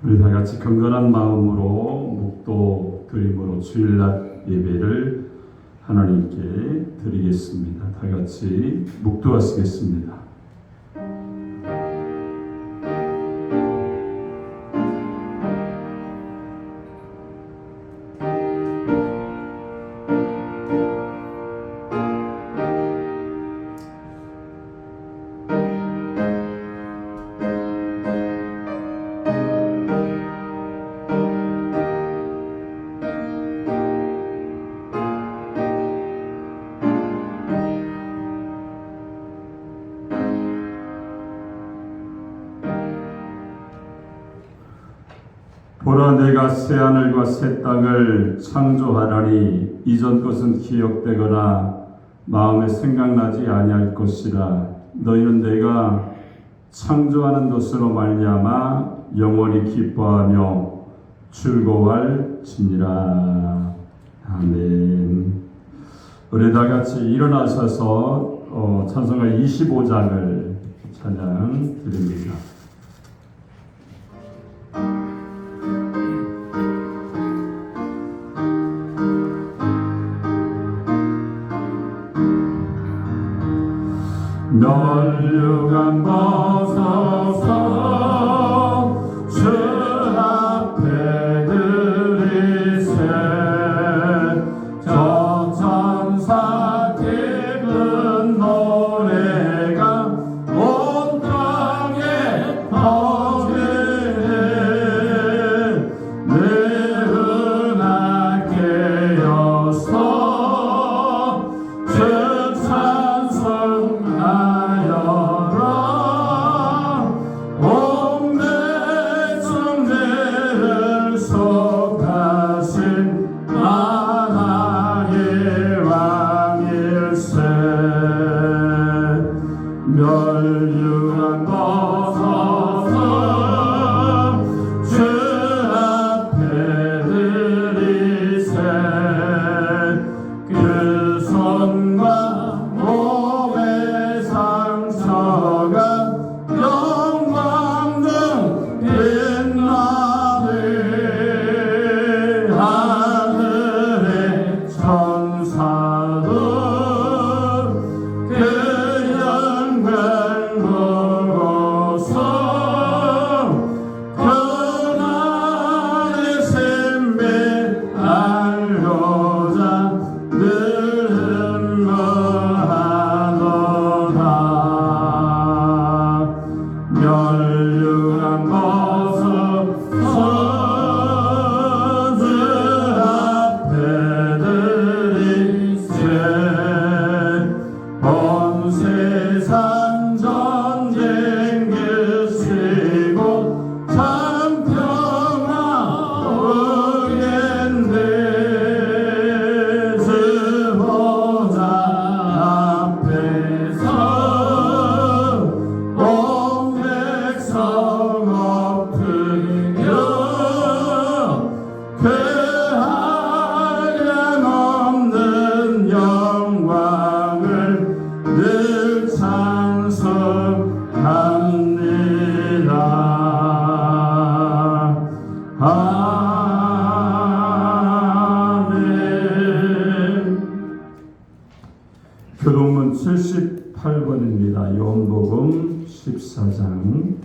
우리 다 같이 건강한 마음으로 묵도 드림으로 주일날 예배를 하나님께 드리겠습니다. 다 같이 묵도하시겠습니다. 보라, 내가 새하늘과 새 땅을 창조하라니 이전 것은 기억되거나 마음에 생각나지 아니할 것이라. 너희는 내가 창조하는 것으로 말미암아 영원히 기뻐하며 즐거워할지니라. 아멘. 우리 다 같이 일어나셔서 찬송가 25장을 찬양 드립니다. 멸류관 벗어서 주 앞에 들이세. 저 천사 기쁜 노래가 온 땅에 퍼지네. 내 은하 깨어서 주 멸류관 벗어서 주 앞에 들이세. 그 손과 몸의 상처가 영광 등 빛나네. 하늘의 천사도 멸류관 벗어서 주 앞에 들이세. 온 세상 전쟁 계시고 참 평화 의인데. 주 보좌 앞에서 그 한량없는 영광을 늘 찬송합니다. 아멘. 교동문 78번입니다. 요한복음 14장.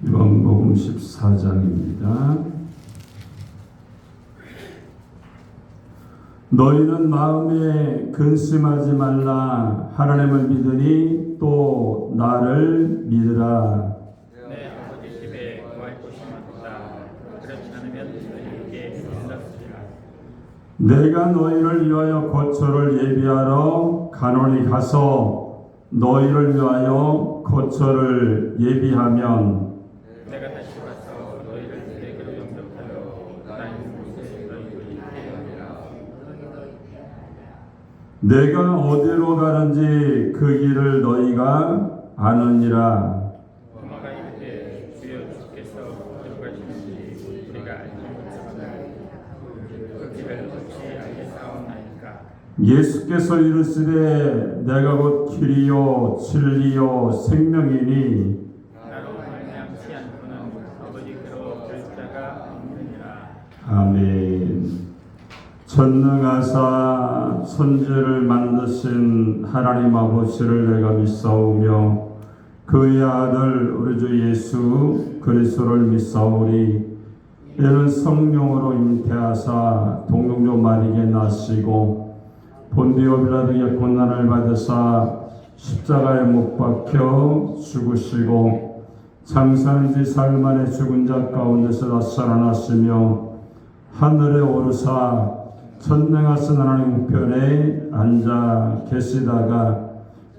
요한복음 14장입니다. 너희는 마음에 근심하지 말라. 하나님을 믿으니 또 나를 믿으라. 내 아버지 집에 거할 곳이 많다. 그렇지 않으면 너희에게 연락하리라. 내가 너희를 위하여 거처를 예비하러 가노니 가서 너희를 위하여 거처를 예비하면 내가 다시 와서 너희를 내게로 영접하여 나의 곳에 너희를 있게 하리라. 내가 어디로 가는지 그 길을 너희가 아느니라. 도마가 이르되 주여 주께서 어디로 가시는지 우리가 알지 못하오나 그 길을 어찌 알겠사옵나이까. 예수께서 이르시되 내가 곧 길이요 진리요 생명이니 나로 말미암지 않는 아멘. 전능하사 천지를 만드신 하나님 아버지를 내가 믿사오며 그의 아들 우리 주 예수 그리스도를 믿사오리. 이는 성령으로 잉태하사 동정녀 마리아에게 나시고 본디오 빌라도의 고난을 받으사 십자가에 못 박혀 죽으시고 장사한 지 사흘 만에 죽은 자 가운데서 살아나시며 하늘에 오르사 전능하신 하나님 우편에 앉아 계시다가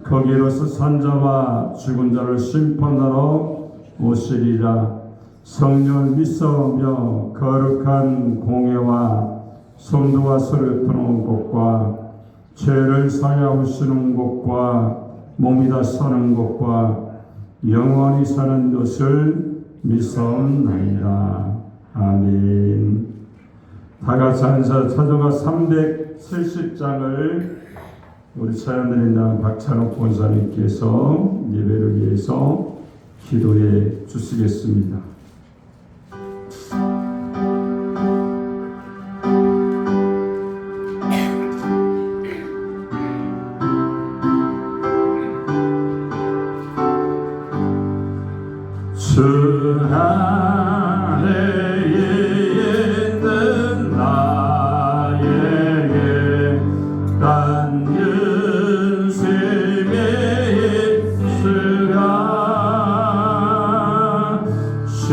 거기로서 산자와 죽은 자를 심판하러 오시리라. 성령을 믿사오며 거룩한 공회와 성도와 서로 드는 것과 죄를 사하시는 것과 몸이 다 사는 것과 영원히 사는 것을 믿사옵나이다. 아멘. 다 같이 앉아 사도가 370장을 우리 차연드린다는 박찬욱 권사님께서 예배를 위해서 기도해 주시겠습니다. 주 안에 있는 나에게 딴 근심이 있으랴. 주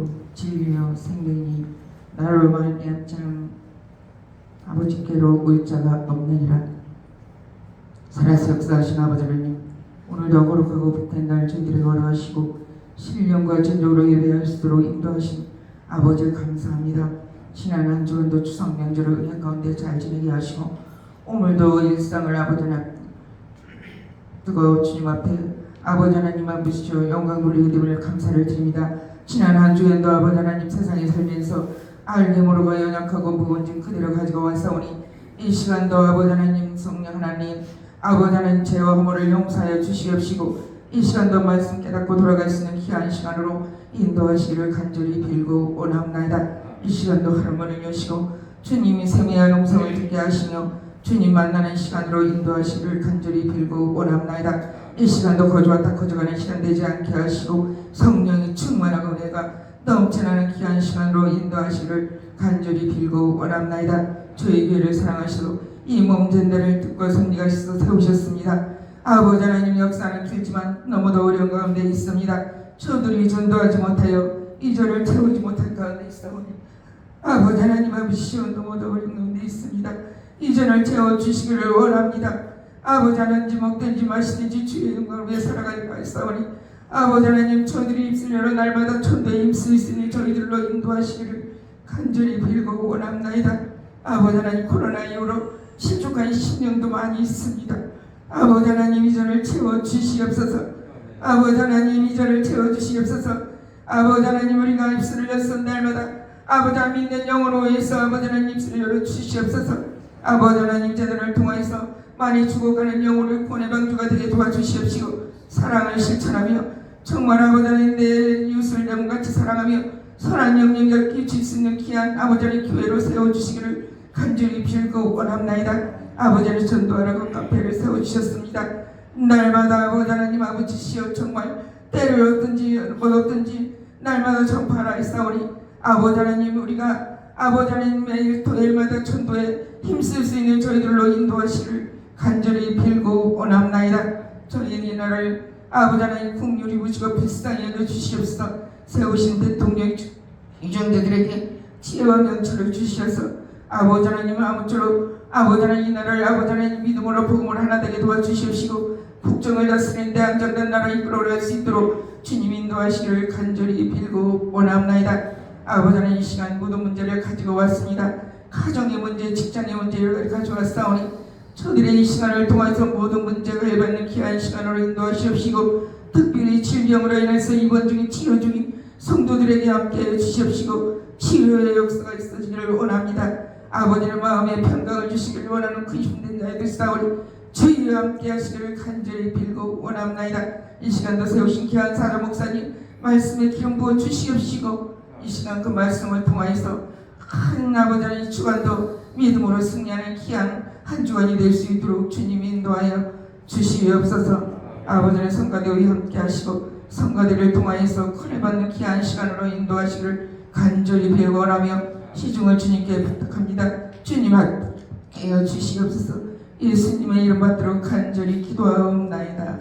그리스도 진리요 생명이 나로 말미암자 아버지께로 올 자가 없느니라. 살아서 역사하신 아버지 하나님, 오늘도 거룩하고 복된 날 저희들에게 허락하시고 신령과 진정으로 예배할 수 있도록 인도하신 아버지 감사합니다. 지난 한 주간도 추석 명절을 은혜 가운데 잘 지내게 하시고 오늘도 일상을 아버지 하나님 뜨거워 주님 앞에 아버지 하나님 앞으시죠 영광 돌리게 됨을 감사를 드립니다. 지난 한 주간도 아버지 하나님 세상에 살면서 알게 모르고 연약하고 무거운 짐 그대로 가지고 왔사오니 이 시간도 아버지 하나님 성령 하나님 아버지 하나님 죄와 허물을 용서하여 주시옵시고 이 시간도 말씀 깨닫고 돌아갈 수 있는 귀한 시간으로 인도하시기를 간절히 빌고 원합나이다. 이 시간도 하루문을 여시고 주님이 세미한 음성을 듣게 하시며 주님 만나는 시간으로 인도하시기를 간절히 빌고 원합나이다. 이 시간도 거주왔다 거저가는 시간 되지 않게 하시고 성령이 충만하고 내가 넘쳐나는 귀한 시간으로 인도하시기를 간절히 빌고 원합나이다. 저희 교회를 사랑하시고 이 몸된 데를 듣고 성리가시서 세우셨습니다. 아버지 하나님 역사는 길지만 너무도 어려운 가운데 있습니다. 저들이 전도하지 못하여 이절을 채우지 못할 가운데 있사오니 아버지 하나님 아버지시여 너무도 어려운 가운데 있습니다. 이전을 채워주시기를 원합니다. 아버지 하나님 먹든지 마시든지 주의 영광을 위해 살아갈 바있사오니 아버지 하나님 저희들이 입술 열어 날마다 천도에 입술 있으니 저희들로 인도하시기를 간절히 빌고 원합나이다. 아버지 하나님 코로나 이후로 실족한 심령도 많이 있습니다. 아버지 하나님 이전을 채워주시옵소서. 아버지 하나님 이전을 채워주시옵소서. 아버지 하나님 우리가 입술을 열선 날마다 아버지 하나님 믿는 영으로 위해서 아버지 하나님 입술을 열어주시옵소서. 아버지 하나님 제도를 통하여서 많이 죽어가는 영혼을 구원의 방주가 되게 도와주시옵시고 사랑을 실천하며 정말 아버지 하나님 내 이웃을 내 몸같이 사랑하며 선한 영향력을 끼칠 수 있는 귀한 아버지 하나님 교회로 세워주시기를 간절히 빌고 원합나이다. 아버지 하나님 전도하라고 카페를 세워주셨습니다. 날마다 아버지 하나님 아버지시여 정말 때를 얻든지 못 얻든지 날마다 전파하라 했사오니 아버지 하나님 우리가 아버지 하나님 매일 토요일마다 전도에 힘쓸 수 있는 저희들로 인도하시를 간절히 빌고 원합나이다. 저희의 이 나라를 아버지 하나님 국률이 부시고 불쌍히 여겨주시옵소서. 세우신 대통령 유정대들에게 지혜와 명철을 주시어서 아버지 하나님 아무쪼록 아버지 하나님 이 나라를 아버지 하나님 믿음으로 복음을 하나 되게 도와주시옵시고 국정을 다스리는 데 안정된 나라 이끌어갈 수 있도록 주님 인도하시기를 간절히 빌고 원합나이다. 아버지 하나님 이 시간 모든 문제를 가지고 왔습니다. 가정의 문제, 직장의 문제를 가져왔사오니 저들의 이 시간을 통해서 모든 문제가 해받는 귀한 시간으로 인도하시옵시고 특별히 질병으로 인해서 입원 중인 치료 중인 성도들에게 함께해 주시옵시고 치료의 역사가 있어지기를 원합니다. 아버지는 마음의 평강을 주시기를 원하는 그 힘든 자들 싸우니 주의와 함께 하시기를 간절히 빌고 원합나이다. 이 시간도 세우신 귀한 사라 목사님 말씀에 기름 부어 주시옵시고 이 시간 그 말씀을 통하여서 큰 아버지 하나님 주간도 믿음으로 승리하는 귀한 한 주간이 될 수 있도록 주님이 인도하여 주시옵소서. 아버지는 성가대와 함께 하시고 성가대를 통하여서 큰을 받는 귀한 시간으로 인도하시기를 간절히 배워하며 시중을 주님께 부탁합니다. 주님 함께여 주시옵소서. 예수님의 이름 받도록 간절히 기도하옵나이다.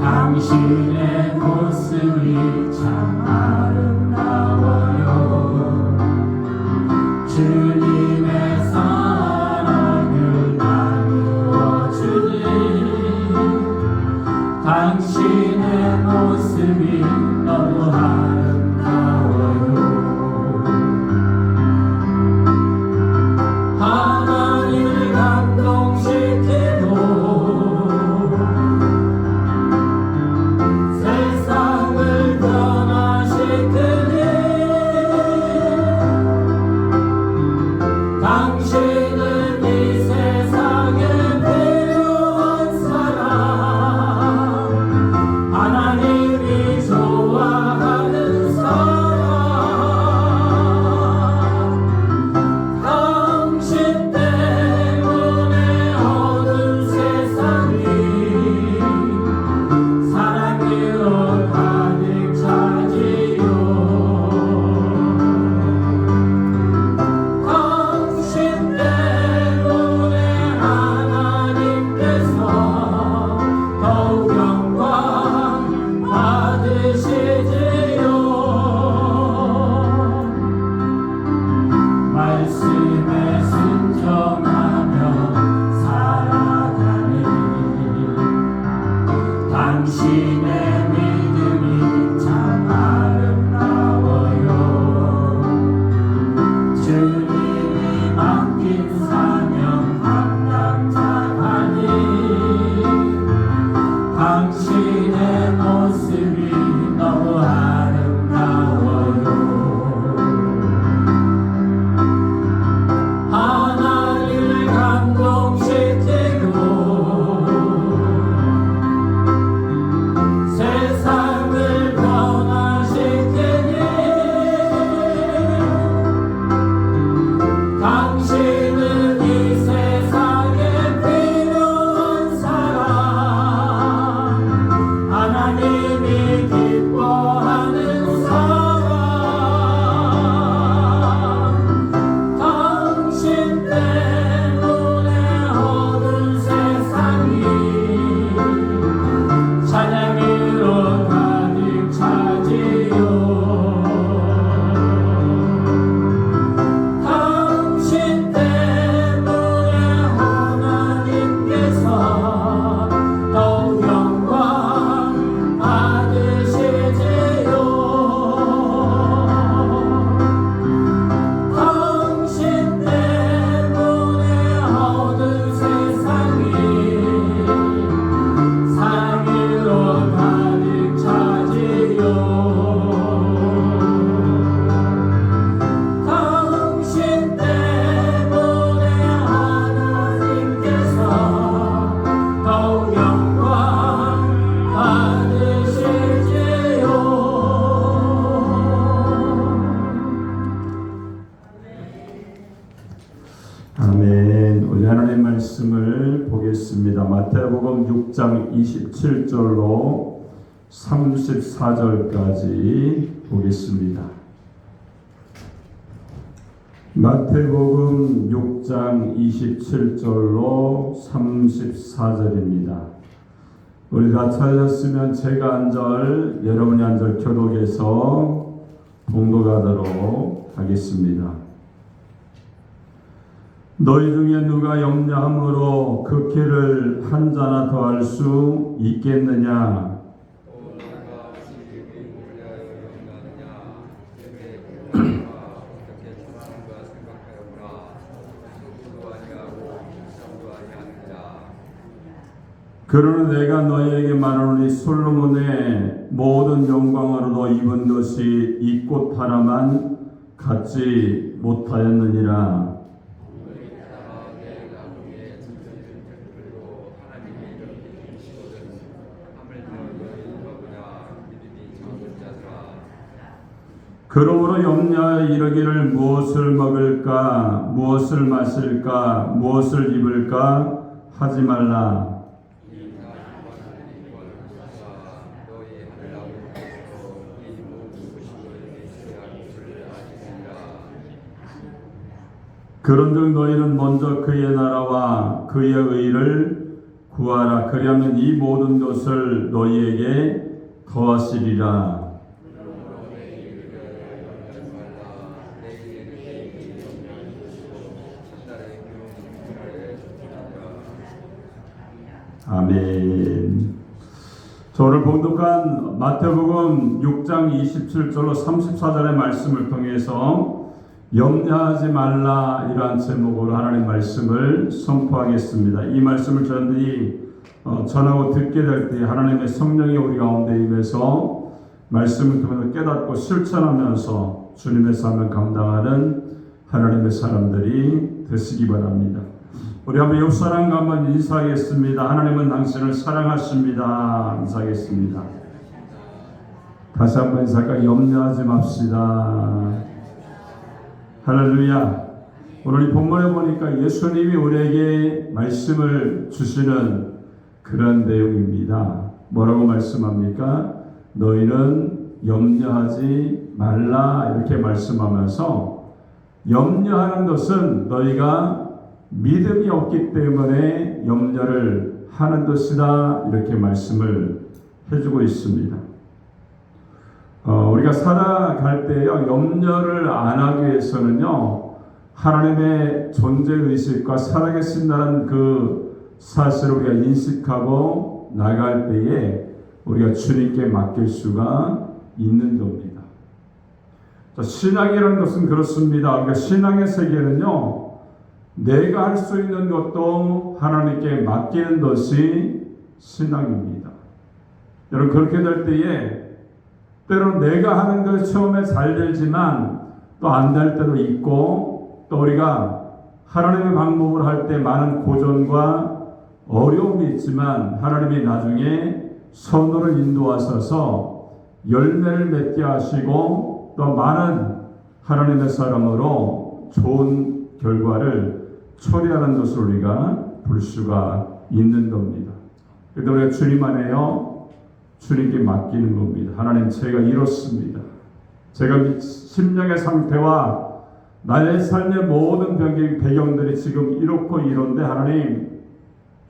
당신의 모습이 참 아름다워요. 주님의 사랑을 나누어 주니 당신의 모습이 너무 아름다워요. 하나님을 감동 당신의 믿음이 참 아름다워요. 주님이 맡긴 사명 감당자하니 당신의 모습이 너무 아름다워요. 하나님을 감동시키고 세상을 변화시키니 당신은 이 세상에 필요한 사람, 하나님이 기뻐하는 사람, 당신 때문에 어두운 세상이 찬양으로 가득 차지요. 당신 때문에 하나님께서 더욱 영광 받으시지요. 당신 때문에 어두운 세상이 사랑으로 가득 차지요. 당신 때문에 하나님께서 더욱 영광 받으시지요. 아멘. 우리 하나님 말씀을 보겠습니다. 마태복음 6장 27절로 34절까지 보겠습니다. 마태복음 6장 27절로 34절입니다. 우리 다 찾으셨으면 제가 한 절, 여러분이 한 절 교독해서 봉독하도록 하겠습니다. 너희 중에 누가 염려함으로 그 길을 한 자나 더할 수 있겠느냐? 그러나 내가 너희에게 말하노니 솔로몬의 모든 영광으로도 입은 것이 이 꽃 하나만 갖지 못하였느니라. 그러므로 염려하여 이르기를 무엇을 먹을까, 무엇을 마실까, 무엇을 입을까 하지 말라. 그런즉 너희는 먼저 그의 나라와 그의 의를 구하라. 그리하면 이 모든 것을 너희에게 더하시리라. 아멘. 저를 봉독한 마태복음 6장 27절로 34절의 말씀을 통해서 염려하지 말라 이러한 제목으로 하나님의 말씀을 선포하겠습니다. 이 말씀을 저희들이 전하고 듣게 될 때 하나님의 성령이 우리 가운데 임해서 말씀을 통해서 깨닫고 실천하면서 주님의 삶을 감당하는 하나님의 사람들이 되시기 바랍니다. 우리 한번 옆 사람과 한번 인사하겠습니다. 하나님은 당신을 사랑하십니다. 인사하겠습니다. 다시 한번 인사할까? 염려하지 맙시다. 할렐루야. 오늘 이 본문에 보니까 예수님이 우리에게 말씀을 주시는 그런 내용입니다. 뭐라고 말씀합니까? 너희는 염려하지 말라 이렇게 말씀하면서 염려하는 것은 너희가 믿음이 없기 때문에 염려를 하는 것이다 이렇게 말씀을 해주고 있습니다. 우리가 살아갈 때요 염려를 안 하기 위해서는요 하나님의 존재의식과 살아계신다는 그 사실을 우리가 인식하고 나갈 때에 우리가 주님께 맡길 수가 있는 겁니다. 자, 신앙이라는 것은 그렇습니다. 그러니까 신앙의 세계는요, 내가 할 수 있는 것도 하나님께 맡기는 것이 신앙입니다. 여러분, 그렇게 될 때에 때로 내가 하는 것이 처음에 잘 되지만 또 안 될 때도 있고, 또 우리가 하나님의 방법을 할 때 많은 고전과 어려움이 있지만 하나님이 나중에 선으로 인도하셔서 열매를 맺게 하시고 또 많은 하나님의 사람으로 좋은 결과를 초래하는 것을 우리가 볼 수가 있는 겁니다. 그런데 우리가 주님 안에요, 주님께 맡기는 겁니다. 하나님, 제가 이렇습니다. 제가 심령의 상태와 나의 삶의 모든 배경들이 지금 이렇고 이런데 하나님,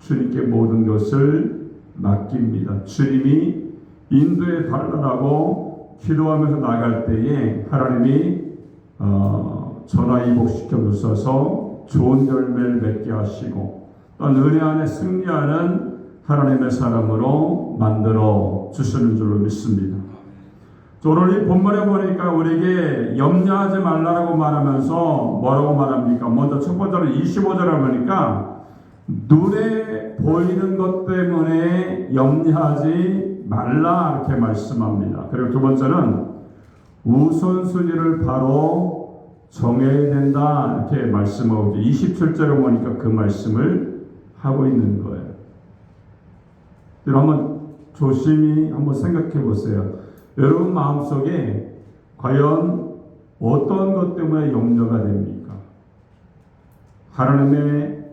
주님께 모든 것을 맡깁니다. 주님이 인도에 달라라고 기도하면서 나갈 때에 하나님이 전화위복시켜 주셔서 좋은 열매를 맺게 하시고 또 은혜 안에 승리하는 하나님의 사람으로 만들어 주시는 줄로 믿습니다. 오늘 이 본문에 보니까 우리에게 염려하지 말라라고 말하면서 뭐라고 말합니까? 먼저 첫 번째로 25절에 보니까 눈에 보이는 것 때문에 염려하지 말라 이렇게 말씀합니다. 그리고 두 번째는 우선순위를 바로 정해야 된다 이렇게 말씀하고 27절에 보니까 그 말씀을 하고 있는 거예요. 여러분, 한번 조심히 한번 생각해 보세요. 여러분 마음속에 과연 어떤 것 때문에 염려가 됩니까? 하나님의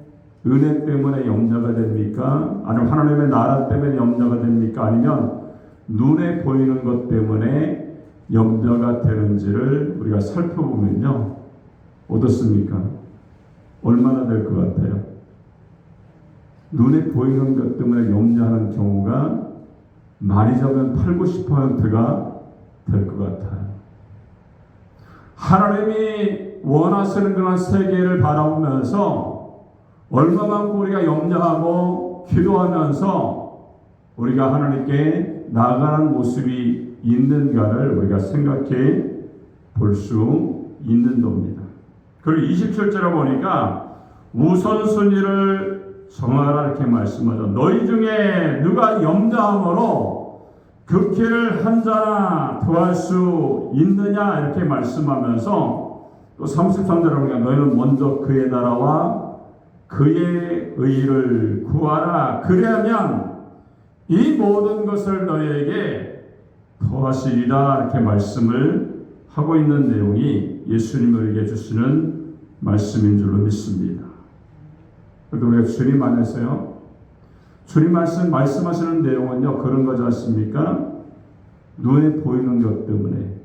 은혜 때문에 염려가 됩니까? 아니면 하나님의 나라 때문에 염려가 됩니까? 아니면 눈에 보이는 것 때문에 염려가 되는지를 우리가 살펴보면요, 어떻습니까? 얼마나 될 것 같아요? 눈에 보이는 것 때문에 염려하는 경우가 많이 잡으면 80~90%가 될 것 같아요. 하나님이 원하시는 그런 세계를 바라보면서 얼마만큼 우리가 염려하고 기도하면서 우리가 하나님께 나아가는 모습이 있는가를 우리가 생각해 볼 수 있는 겁니다. 그리고 27절에 보니까 우선순위를 정하라 이렇게 말씀하죠. 너희 중에 누가 염려함으로 그 길을 한 자나 더할 수 있느냐 이렇게 말씀하면서 또 33절에 보니까 너희는 먼저 그의 나라와 그의 의를 구하라. 그래야면 이 모든 것을 너희에게 더하시리라 이렇게 말씀을 하고 있는 내용이 예수님에게 주시는 말씀인 줄로 믿습니다. 그래도 우리가 주님 안에서요, 주님 말씀하시는 내용은요, 그런 거지 않습니까? 눈에 보이는 것 때문에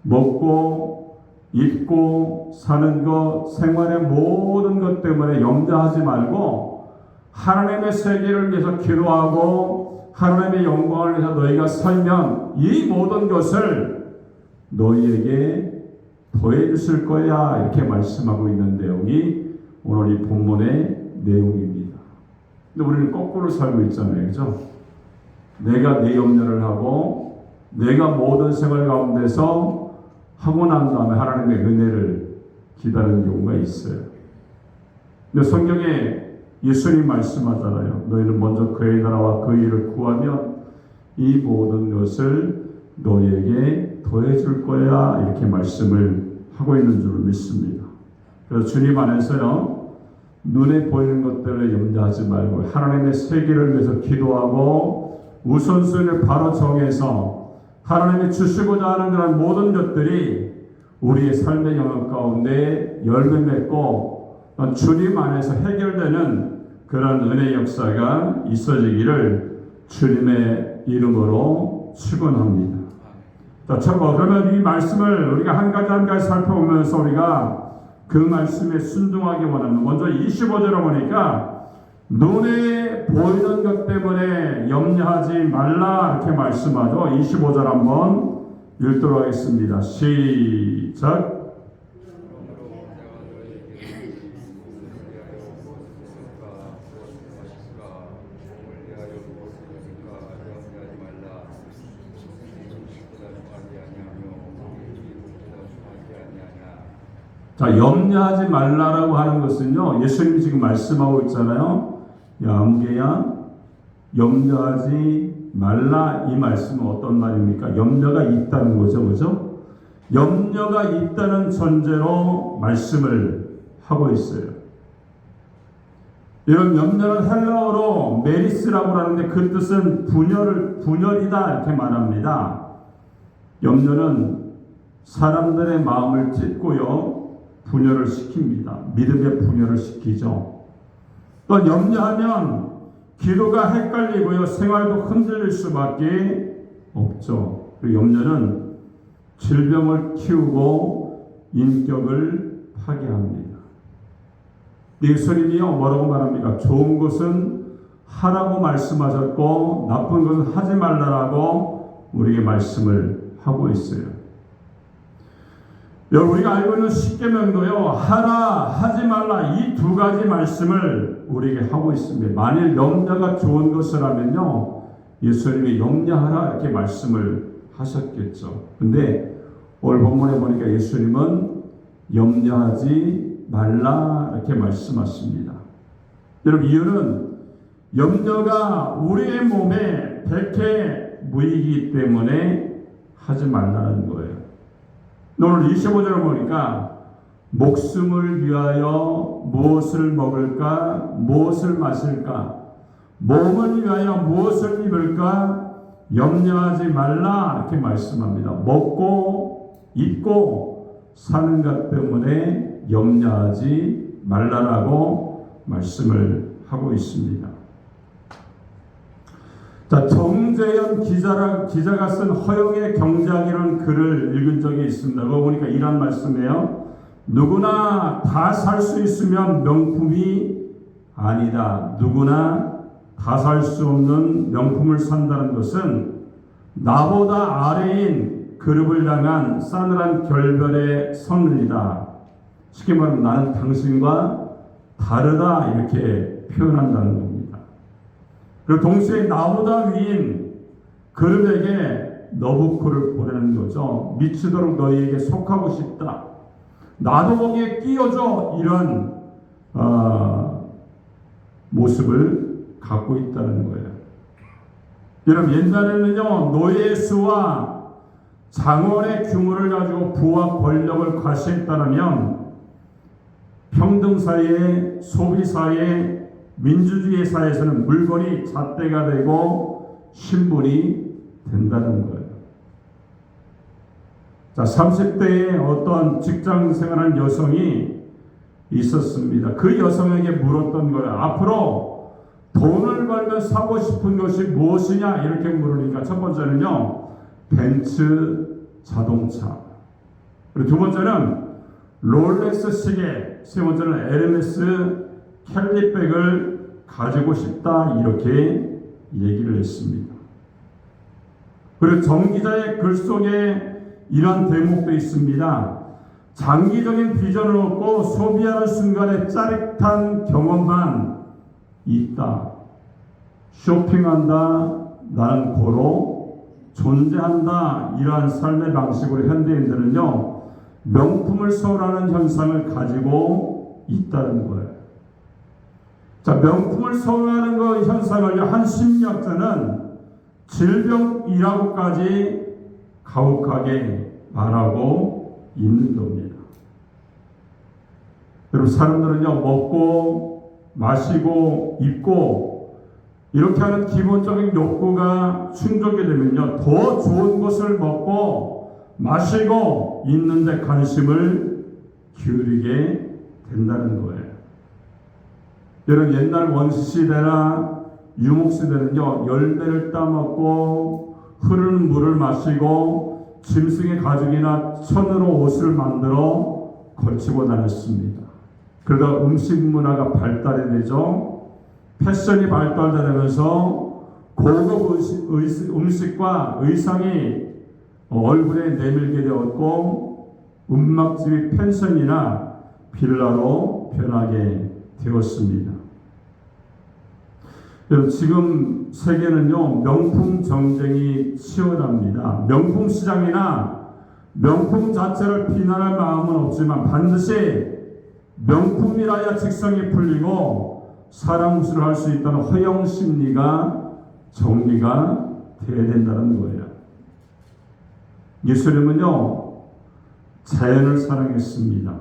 먹고 입고 사는 것, 생활의 모든 것 때문에 염려하지 말고 하나님의 세계를 위해서 기도하고 하나님의 영광을 위해서 너희가 살면 이 모든 것을 너희에게 더해 주실 거야 이렇게 말씀하고 있는 내용이 오늘 이 본문의 내용입니다. 근데 우리는 거꾸로 살고 있잖아요. 그죠? 내가 내 염려를 하고 내가 모든 생활 가운데서 하고 난 다음에 하나님의 은혜를 기다리는 경우가 있어요. 근데 성경에 예수님 말씀하잖아요. 너희는 먼저 그의 나라와 그 일을 구하면 이 모든 것을 너희에게 더해 줄 거야 이렇게 말씀을 하고 있는 줄 믿습니다. 그래서 주님 안에서요, 눈에 보이는 것 때문에 염려하지 말고 하나님의 세계를 위해서 기도하고 우선순위를 바로 정해서 하나님이 주시고자 하는 그런 모든 것들이 우리의 삶의 영역 가운데 열매 맺고 주님 안에서 해결되는 그런 은혜 역사가 있어지기를 주님의 이름으로 축원합니다. 자, 그러면 이 말씀을 우리가 한 가지 한 가지 살펴보면서 우리가 그 말씀에 순종하기 원합니다. 먼저 25절에 보니까 눈에 보이는 것 때문에 염려하지 말라 이렇게 말씀하죠. 25절 한번 읽도록 하겠습니다. 시작. 자, 염려하지 말라라고 하는 것은요, 예수님이 지금 말씀하고 있잖아요. 야, 암개야, 염려하지 말라. 이 말씀은 어떤 말입니까? 염려가 있다는 거죠, 그죠? 염려가 있다는 전제로 말씀을 하고 있어요. 이런 염려는 헬라어로 메리스라고 하는데 그 뜻은 분열이다 이렇게 말합니다. 염려는 사람들의 마음을 찢고요, 분열을 시킵니다. 믿음의 분열을 시키죠. 또 염려하면 기도가 헷갈리고요, 생활도 흔들릴 수밖에 없죠. 그리고 염려는 질병을 키우고 인격을 파괴합니다. 예수님이요 뭐라고 말합니까? 좋은 것은 하라고 말씀하셨고 나쁜 것은 하지 말라라고 우리에게 말씀을 하고 있어요. 여러분, 우리가 알고 있는 십계명도요, 하라 하지 말라 이 두 가지 말씀을 우리에게 하고 있습니다. 만일 염려가 좋은 것이라면요, 예수님이 염려하라 이렇게 말씀을 하셨겠죠. 근데 오늘 본문에 보니까 예수님은 염려하지 말라 이렇게 말씀하십니다. 여러분, 이유는 염려가 우리의 몸에 백해무익이기 때문에 하지 말라는 거예요. 오늘 25절을 보니까 목숨을 위하여 무엇을 먹을까, 무엇을 마실까, 몸을 위하여 무엇을 입을까 염려하지 말라 이렇게 말씀합니다. 먹고 입고 사는 것 때문에 염려하지 말라라고 말씀을 하고 있습니다. 자, 정재현 기자가 쓴 허영의 경장이라는 글을 읽은 적이 있습니다. 그거 보니까 이런 말씀이에요. 누구나 다 살 수 있으면 명품이 아니다. 누구나 다 살 수 없는 명품을 산다는 것은 나보다 아래인 그룹을 향한 싸늘한 결별의 선언이다. 쉽게 말하면 나는 당신과 다르다 이렇게 표현한다는 겁니다. 그리고 동시에 나보다 위인 그룹에게 너부코를 보내는 거죠. 미치도록 너희에게 속하고 싶다. 나도 거기에 끼워줘. 이런 모습을 갖고 있다는 거예요. 여러분, 옛날에는요, 노예 수와 장원의 규모를 가지고 부와 권력을 과시했다면 평등 사회에, 소비 사회에, 민주주의 사회에서는 물건이 잣대가 되고 신분이 된다는 거예요. 자, 30대에 어떤 직장 생활하는 여성이 있었습니다. 그 여성에게 물었던 거예요. 앞으로 돈을 벌면 사고 싶은 것이 무엇이냐 이렇게 물으니까 첫 번째는요, 벤츠 자동차, 그리고 두 번째는 롤렉스 시계, 세 번째는 에르메스 캘리백을 가지고 싶다 이렇게 얘기를 했습니다. 그리고 정 기자의 글 속에 이런 대목도 있습니다. 장기적인 비전을 얻고 소비하는 순간에 짜릿한 경험만 있다. 쇼핑한다. 나는 고로 존재한다. 이러한 삶의 방식으로 현대인들은요, 명품을 소유하는 현상을 가지고 있다는 거예요. 자, 명품을 소유하는 그 현상을 한 심리학자는 질병이라고까지 가혹하게 말하고 있는 겁니다. 여러분, 사람들은요, 먹고 마시고 입고 이렇게 하는 기본적인 욕구가 충족이 되면요, 더 좋은 것을 먹고 마시고 있는데 관심을 기울이게 된다는 거예요. 여러분, 옛날 원시시대나 유목시대는요, 열매를 따먹고 흐르는 물을 마시고 짐승의 가죽이나 천으로 옷을 만들어 걸치고 다녔습니다. 그러다 음식 문화가 발달이 되죠. 패션이 발달되면서 고급 음식과 의상이 얼굴에 내밀게 되었고 음악집이 펜션이나 빌라로 변하게 되었습니다. 지금 세계는요, 명품 경쟁이 치열합니다. 명품 시장이나 명품 자체를 비난할 마음은 없지만 반드시 명품이라야 직성이 풀리고 사람 몫을 할 수 있다는 허영 심리가 정리가 돼야 된다는 거예요. 예수님은요 자연을 사랑했습니다.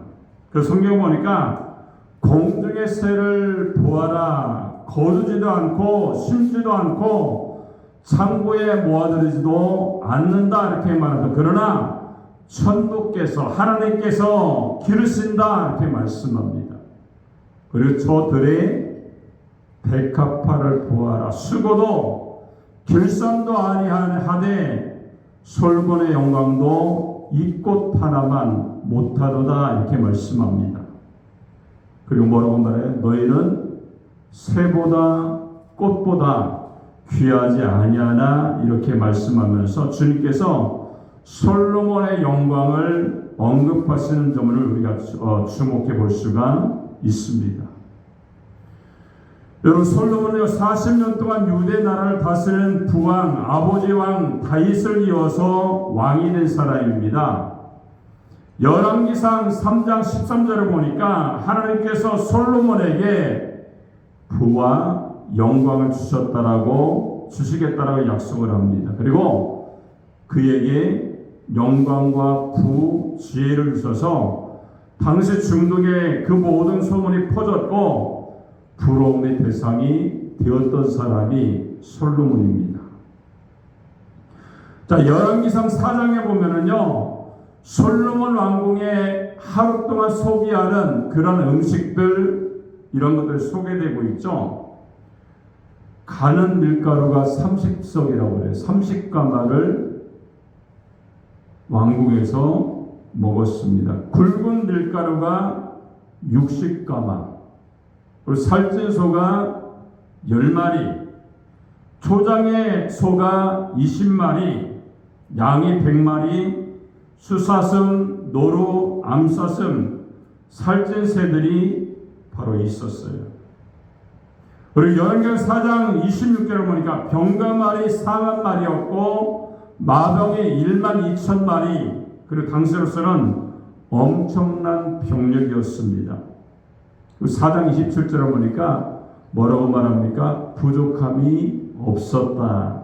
그 성경 보니까 공중의 새를 보아라. 거두지도 않고 심지도 않고 창고에 모아들이지도 않는다 이렇게 말합니다. 그러나 천부께서 하나님께서 기르신다 이렇게 말씀합니다. 그리고 저들의 백합화를 보아라. 수고도 길쌈도 아니하되 솔몬의 영광도 이 꽃 하나만 못하도다 이렇게 말씀합니다. 그리고 뭐라고 말해요? 너희는 새보다 꽃보다 귀하지 아니하나 이렇게 말씀하면서 주님께서 솔로몬의 영광을 언급하시는 점을 우리가 주목해 볼 수가 있습니다. 여러분 솔로몬은 40년 동안 유대 나라를 다스리는 부왕 아버지 왕 다윗을 이어서 왕이 된 사람입니다. 열왕기상 3장 13절을 보니까 하나님께서 솔로몬에게 부와 영광을 주시겠다라고 약속을 합니다. 그리고 그에게 영광과 부, 지혜를 주셔서 당시 중동의 그 모든 소문이 퍼졌고 부러움의 대상이 되었던 사람이 솔로몬입니다. 자, 열왕기상 4장에 보면은요, 솔로몬 왕궁에 하루 동안 소비하는 그런 음식들, 이런 것들이 소개되고 있죠. 가는 밀가루가 30석이라고 해요. 30가마를 왕궁에서 먹었습니다. 굵은 밀가루가 60가마, 그리고 살찐 소가 10마리, 초장의 소가 20마리, 양이 100마리, 수사슴, 노루, 암사슴, 살찐 새들이 바로 있었어요. 그리고 열왕기상 4장 26절을 보니까 병가말이 4만 마리였고 마병이 1만 2천 마리, 그리고 당시로서는 엄청난 병력이었습니다. 4장 27절을 보니까 뭐라고 말합니까? 부족함이 없었다.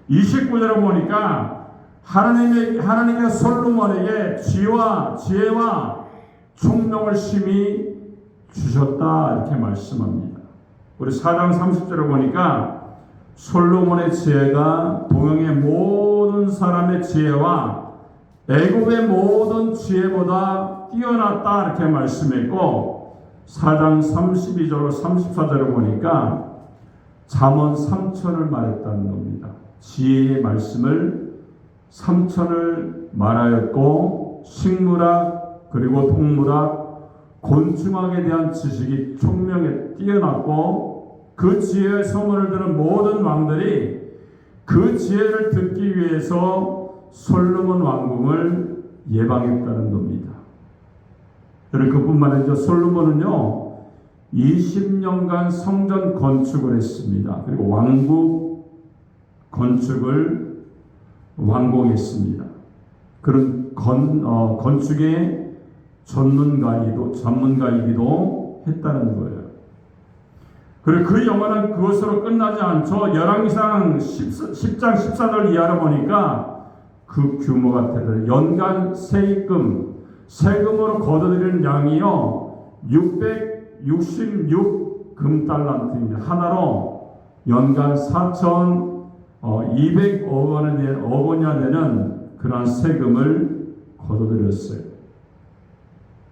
29절을 보니까 하나님께서 솔로몬에게 지혜와 총명을 심히 주셨다 이렇게 말씀합니다. 우리 4장 30절을 보니까 솔로몬의 지혜가 동양의 모든 사람의 지혜와 애굽의 모든 지혜보다 뛰어났다 이렇게 말씀했고, 4장 32절로 34절을 보니까 잠언 3천을 말했다는 겁니다. 지혜의 말씀을 3천을 말하였고, 식물학 그리고 동물학 곤충학에 대한 지식이 총명에 뛰어났고, 그 지혜의 소문을 들은 모든 왕들이 그 지혜를 듣기 위해서 솔로몬 왕궁을 예방했다는 겁니다. 그뿐만 아니라 솔로몬은요 20년간 성전 건축을 했습니다. 그리고 왕국 건축을 완공했습니다. 그런 건축의 전문가이기도 했다는 거예요. 그리고 그 영화는 그것으로 끝나지 않죠. 열왕기상 10장 14절 이하로 보니까 그 규모가 대단해요. 연간 세금으로 거둬들이는 양이요 666금달란트입니다. 하나로 연간 4,200억 원이나 되는 그러한 세금을 거둬들였어요.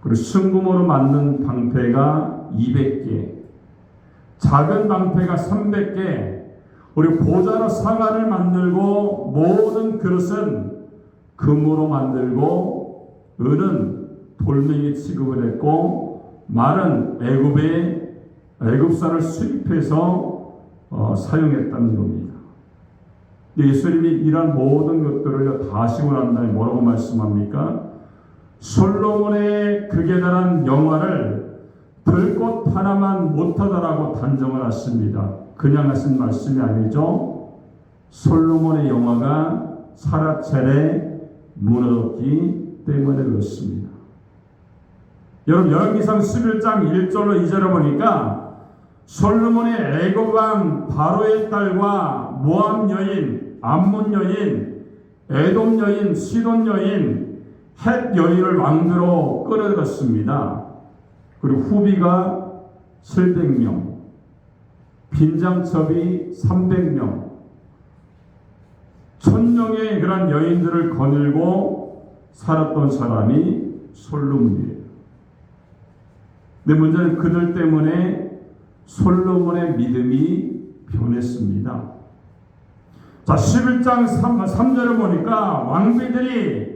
그리고 순금으로 만든 방패가 200개, 작은 방패가 300개, 그리고 보자로 상아를 만들고 모든 그릇은 금으로 만들고 은은 돌멩이 취급을 했고 말은 애굽산을 수입해서 사용했다는 겁니다. 예수님이 이런 모든 것들을 다 하시고 난 다음에 뭐라고 말씀합니까? 솔로몬의 극에 달한 영화를 들꽃 하나만 못하다라고 단정을 하십니다. 그냥 하신 말씀이 아니죠. 솔로몬의 영화가 사라첼에 무너졌기 때문에 그렇습니다. 여러분 열왕기상 11장 1절로 2절을 보니까 솔로몬이 애굽 왕 바로의 딸과 모압 여인, 암몬 여인, 에돔 여인, 시돈 여인, 헷 여인을 왕비로 끌어들였습니다. 그리고 후비가 700명, 빈장첩이 300명, 1000명의 그런 여인들을 거닐고 살았던 사람이 솔로몬이에요. 근데 문제는 그들 때문에 솔로몬의 믿음이 변했습니다. 자, 11장 3절을 보니까 왕비들이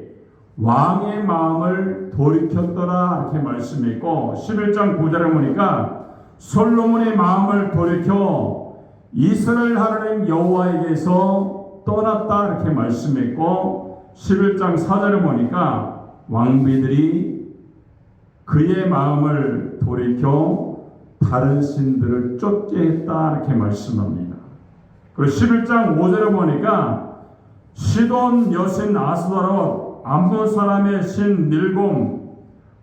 왕의 마음을 돌이켰더라 이렇게 말씀했고, 11장 9절을 보니까 솔로몬의 마음을 돌이켜 이스라엘 하나님 여호와에게서 떠났다 이렇게 말씀했고, 11장 4절을 보니까 왕비들이 그의 마음을 돌이켜 다른 신들을 쫓게 했다 이렇게 말씀합니다. 그리고 11장 5절을 보니까 시돈 여신 아스다롯, 암몬 사람의 신 밀곰,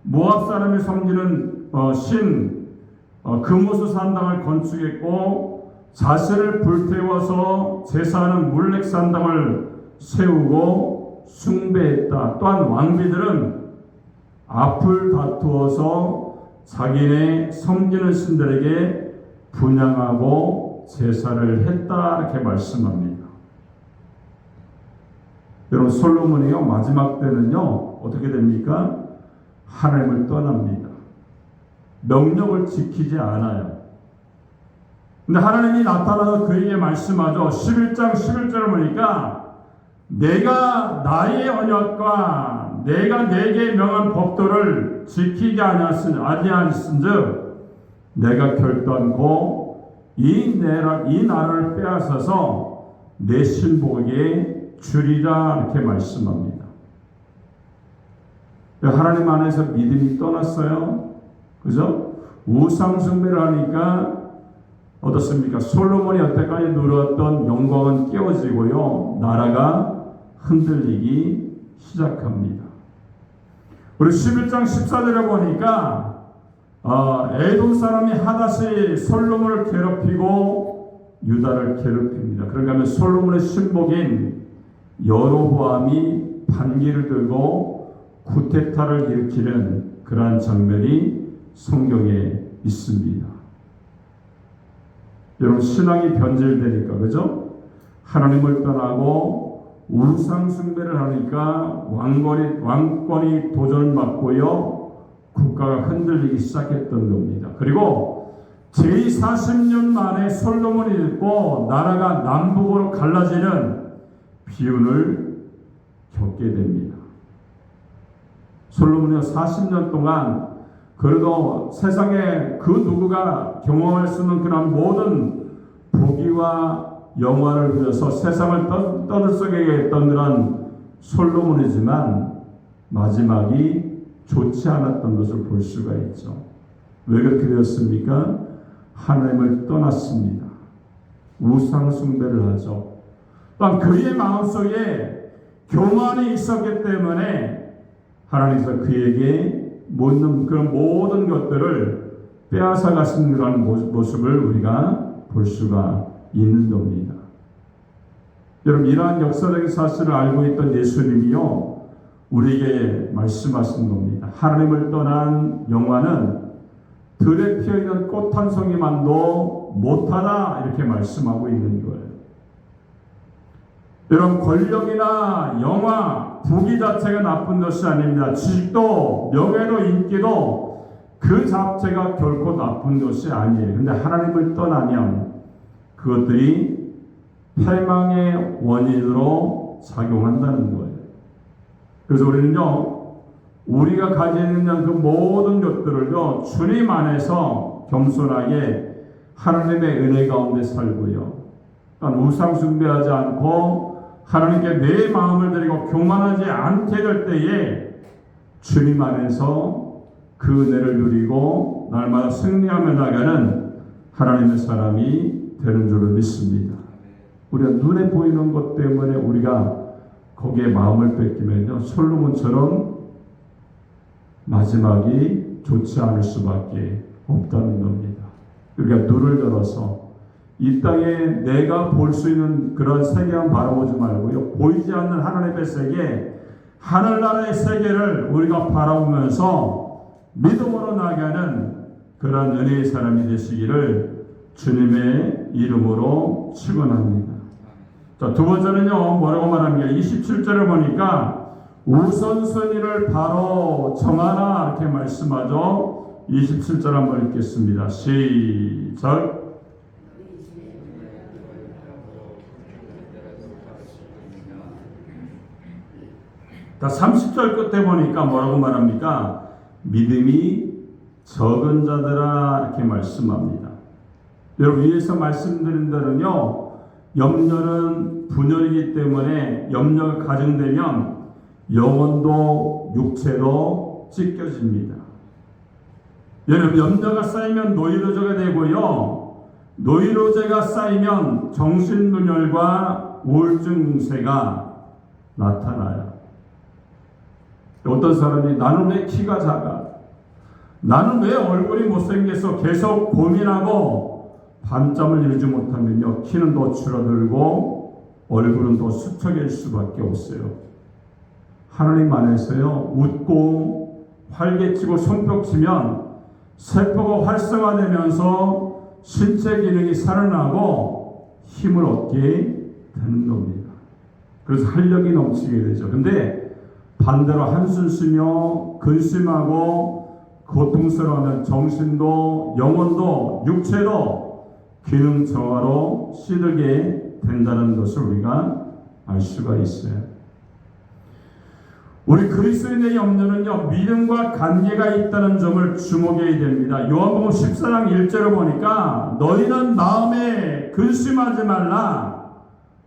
모압 사람이 섬기는 신 금우스 산당을 건축했고, 자신을 불태워서 제사하는 물렉 산당을 세우고 숭배했다. 또한 왕비들은 앞을 다투어서 자기네 섬기는 신들에게 분향하고 제사를 했다 이렇게 말씀합니다. 여러분 솔로몬이요 마지막 때는요 어떻게 됩니까? 하나님을 떠납니다. 명령을 지키지 않아요. 근데 하나님이 나타나서 그에게 말씀하죠. 11장 11절을 보니까 내가 나의 언약과 내가 내게 명한 법도를 지키지 아니하였은즉 내가 결단코 이 나를 빼앗아서 내 신복에게 주리라 이렇게 말씀합니다. 하나님 안에서 믿음이 떠났어요. 그죠? 우상 숭배를 하니까 어떻습니까? 솔로몬이 여태까지 누렸던 영광은 깨어지고요, 나라가 흔들리기 시작합니다. 우리 11장 14절에 보니까 에돔 사람이 하닷이 솔로몬을 괴롭히고 유다를 괴롭힙니다. 그런가 하면 솔로몬의 신복인 여로보암이 반기를 들고 쿠데타를 일으키는 그러한 장면이 성경에 있습니다. 여러분 신앙이 변질되니까 그죠? 하나님을 떠나고 우상 숭배를 하니까 왕권이 도전받고요, 국가가 흔들리기 시작했던 겁니다. 그리고 제40년 만에 솔로몬이 듣고 나라가 남북으로 갈라지는 비운을 겪게 됩니다. 솔로몬이 40년 동안 그래도 세상에 그 누구가 경험할 수 있는 그런 모든 부귀와 영화를 누려서 세상을 떠들썩하게 했던 그런 솔로몬이지만 마지막이 좋지 않았던 것을 볼 수가 있죠. 왜 그렇게 되었습니까? 하나님을 떠났습니다. 우상 숭배를 하죠. 또한 그의 마음속에 교만이 있었기 때문에 하나님께서 그에게 묻는 그런 모든 것들을 빼앗아 가시는 그런 모습을 우리가 볼 수가 있는 겁니다. 여러분 이러한 역사적인 사실을 알고 있던 예수님이요 우리에게 말씀하신 겁니다. 하나님을 떠난 영혼은 들에 피어있는 꽃 한 송이만도 못하다 이렇게 말씀하고 있는 거예요. 여러분 권력이나 영화, 부귀 자체가 나쁜 것이 아닙니다. 지식도 명예도 인기도 그 자체가 결코 나쁜 것이 아니에요. 그런데 하나님을 떠나면 그것들이 패망의 원인으로 작용한다는 거예요. 그래서 우리는요 우리가 가지고 있는 그 모든 것들을요 주님 안에서 겸손하게 하나님의 은혜 가운데 살고요, 우상 숭배하지 않고 하나님께 내 마음을 드리고 교만하지 않게 될 때에 주님 안에서 그 은혜를 누리고 날마다 승리하며 나가는 하나님의 사람이 되는 줄을 믿습니다. 우리가 눈에 보이는 것 때문에 우리가 거기에 마음을 뺏기면요 솔로몬처럼 마지막이 좋지 않을 수밖에 없다는 겁니다. 우리가 눈을 열어서 이 땅에 내가 볼 수 있는 그런 세계만 바라보지 말고요, 보이지 않는 하나님의 세계, 하늘나라의 세계를 우리가 바라보면서 믿음으로 나아가는 그런 은혜의 사람이 되시기를 주님의 이름으로 축원합니다. 자, 두 번째는요, 뭐라고 말합니까? 27절을 보니까 우선순위를 바로 정하라 이렇게 말씀하죠. 27절 한번 읽겠습니다. 시작. 자, 30절 끝에 보니까 뭐라고 말합니까? 믿음이 적은 자들아 이렇게 말씀합니다. 여러분, 위에서 말씀드린 대로는요, 염려는 분열이기 때문에 염려가 가정되면 영혼도 육체도 찢겨집니다. 여러분, 염려가 쌓이면 노이로제가 되고요, 노이로제가 쌓이면 정신분열과 우울증 증세가 나타나요. 어떤 사람이 나는 왜 키가 작아? 나는 왜 얼굴이 못생겨서 계속 고민하고 밤잠을 이루지 못하면요, 키는 더 줄어들고 얼굴은 더 수척일 수밖에 없어요. 하나님 안에서요, 웃고 활개치고 손뼉치면 세포가 활성화되면서 신체 기능이 살아나고 힘을 얻게 되는 겁니다. 그래서 활력이 넘치게 되죠. 근데 반대로 한숨 쉬며 근심하고 고통스러워하면 정신도 영혼도 육체도 기능 저하로 시들게 된다는 것을 우리가 알 수가 있어요. 우리 그리스도인의 염려는요, 믿음과 관계가 있다는 점을 주목해야 됩니다. 요한복음 14장 1절을 보니까 너희는 마음에 근심하지 말라.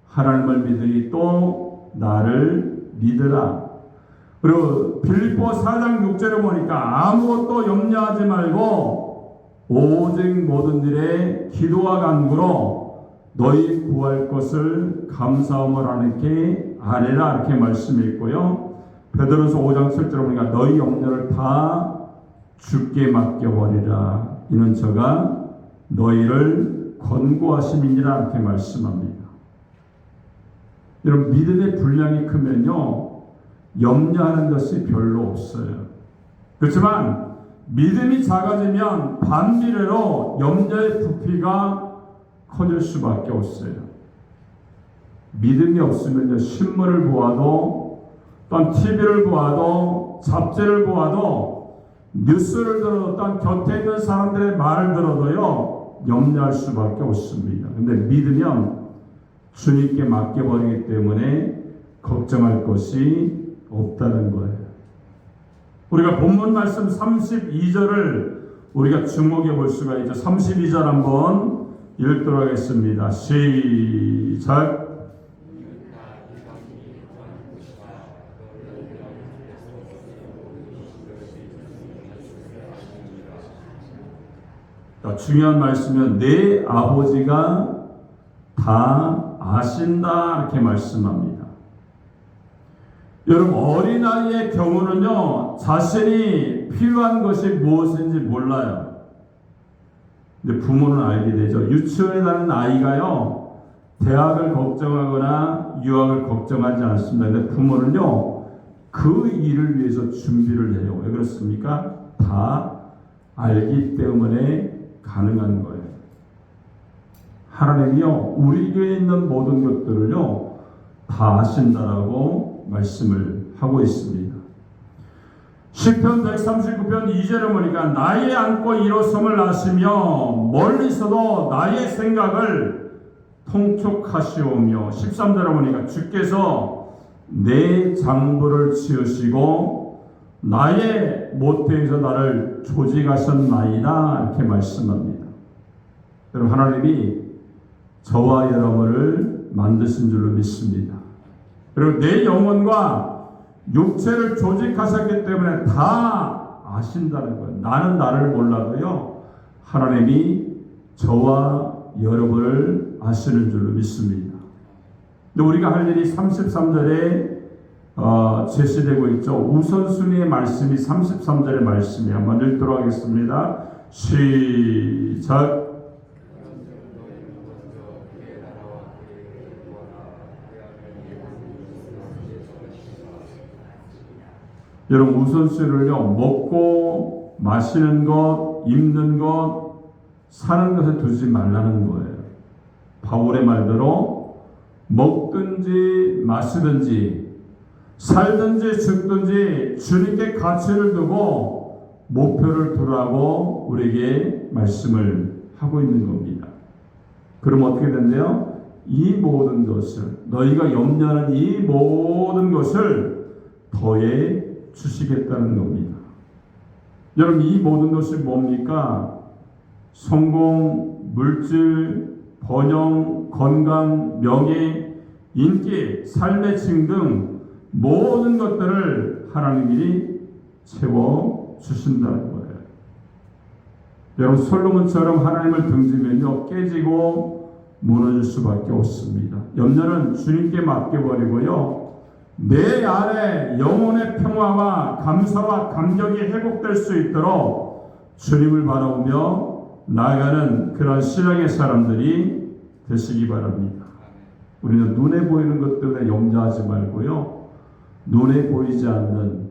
하나님을 믿으니 또 나를 믿으라. 그리고 빌립보 4장 6절을 보니까 아무것도 염려하지 말고 오직 모든 일에 기도와 간구로 너희 구할 것을 감사함을 하나님께 아뢰라 이렇게 말씀했고요. 베드로서 5장 7절을 보니까 너희 염려를 다 주께 맡겨버리라. 이는 저가 너희를 권고하심이니라 이렇게 말씀합니다. 여러분, 믿음의 분량이 크면요, 염려하는 것이 별로 없어요. 그렇지만 믿음이 작아지면 반비례로 염려의 부피가 커질 수밖에 없어요. 믿음이 없으면요, 신문을 보아도, 또한 TV를 보아도, 잡지를 보아도, 뉴스를 들어도, 또한 곁에 있는 사람들의 말을 들어도요, 염려할 수밖에 없습니다. 근데 믿으면 주님께 맡겨버리기 때문에 걱정할 것이 없다는 거예요. 우리가 본문 말씀 32절을 우리가 주목해 볼 수가 있죠. 32절 한번 읽도록 하겠습니다. 시작. 중요한 말씀은 내 아버지가 다 아신다 이렇게 말씀합니다. 여러분, 어린아이의 경우는요, 자신이 필요한 것이 무엇인지 몰라요. 근데 부모는 알게 되죠. 유치원에 다니는 아이가요, 대학을 걱정하거나 유학을 걱정하지 않습니다. 근데 부모는요, 그 일을 위해서 준비를 해요. 왜 그렇습니까? 다 알기 때문에 가능한 거예요. 하나님이요, 우리 교회에 있는 모든 것들을요, 다 아신다라고 말씀을 하고 있습니다. 시편 139편 2절에 보니까 나의 안고 일어섬을 아시며 멀리서도 나의 생각을 통촉하시오며, 13절에 보니까 주께서 내 장부를 지으시고 나의 모태에서 나를 조직하셨나이다 이렇게 말씀합니다. 여러분, 하나님이 저와 여러분을 만드신 줄로 믿습니다. 그리고 내 영혼과 육체를 조직하셨기 때문에 다 아신다는 거예요. 나는 나를 몰라도요, 하나님이 저와 여러분을 아시는 줄로 믿습니다. 근데 우리가 할 일이 33절에 제시되고 있죠. 우선순위의 말씀이 33절의 말씀이 한번 읽도록 하겠습니다. 시작. 여러분 우선순위를요, 먹고 마시는 것, 입는 것, 사는 것에 두지 말라는 거예요. 바울의 말대로 먹든지 마시든지 살든지 죽든지 주님께 가치를 두고 목표를 두라고 우리에게 말씀을 하고 있는 겁니다. 그럼 어떻게 된대요? 이 모든 것을, 너희가 염려하는 이 모든 것을 더해 주시겠다는 겁니다. 여러분 이 모든 것이 뭡니까? 성공, 물질, 번영, 건강, 명예, 인기, 삶의 칭 등 모든 것들을 하나님이 채워 주신다는 거예요. 여러분 솔로몬처럼 하나님을 등지면요 깨지고 무너질 수밖에 없습니다. 염려는 주님께 맡겨버리고요, 내 안에 영혼의 평화와 감사와 감격이 회복될 수 있도록 주님을 바라보며 나아가는 그런 신앙의 사람들이 되시기 바랍니다. 우리는 눈에 보이는 것 때문에 염려하지 말고요, 눈에 보이지 않는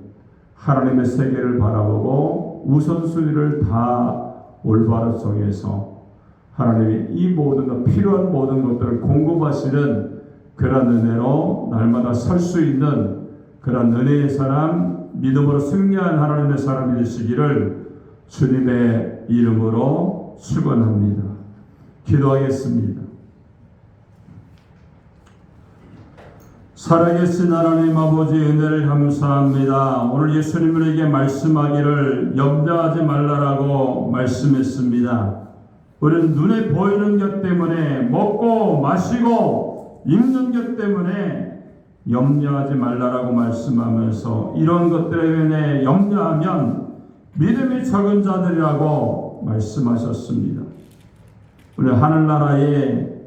하나님의 세계를 바라보고 우선순위를 다 올바로 정해서 하나님이 이 모든 것, 필요한 모든 것들을 공급하시는 그런 은혜로 날마다 설 수 있는 그런 은혜의 사람, 믿음으로 승리한 하나님의 사람이 되시기를 주님의 이름으로 축원합니다. 기도하겠습니다. 살아계신 하나님 아버지 은혜를 감사합니다. 오늘 예수님에게 말씀하기를 염려하지 말라라고 말씀했습니다. 우리는 눈에 보이는 것 때문에 먹고 마시고 입는 것 때문에 염려하지 말라라고 말씀하면서 이런 것들에 인해 염려하면 믿음이 적은 자들이라고 말씀하셨습니다. 우리 하늘나라에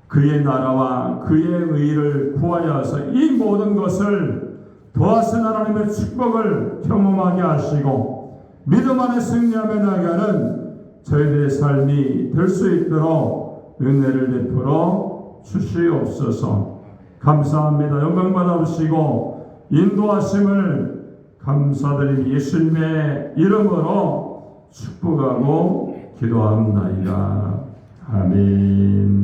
그의 나라와 그의 의를 구하여서 이 모든 것을 도하신 하나님의 축복을 경험하게 하시고 믿음 안에 승리하며 나가는 저희들의 삶이 될 수 있도록 은혜를 베풀어 주시옵소서. 감사합니다. 영광 받아주시고 인도하심을 감사드리며 예수님의 이름으로 축복하고 기도합니다. 아멘.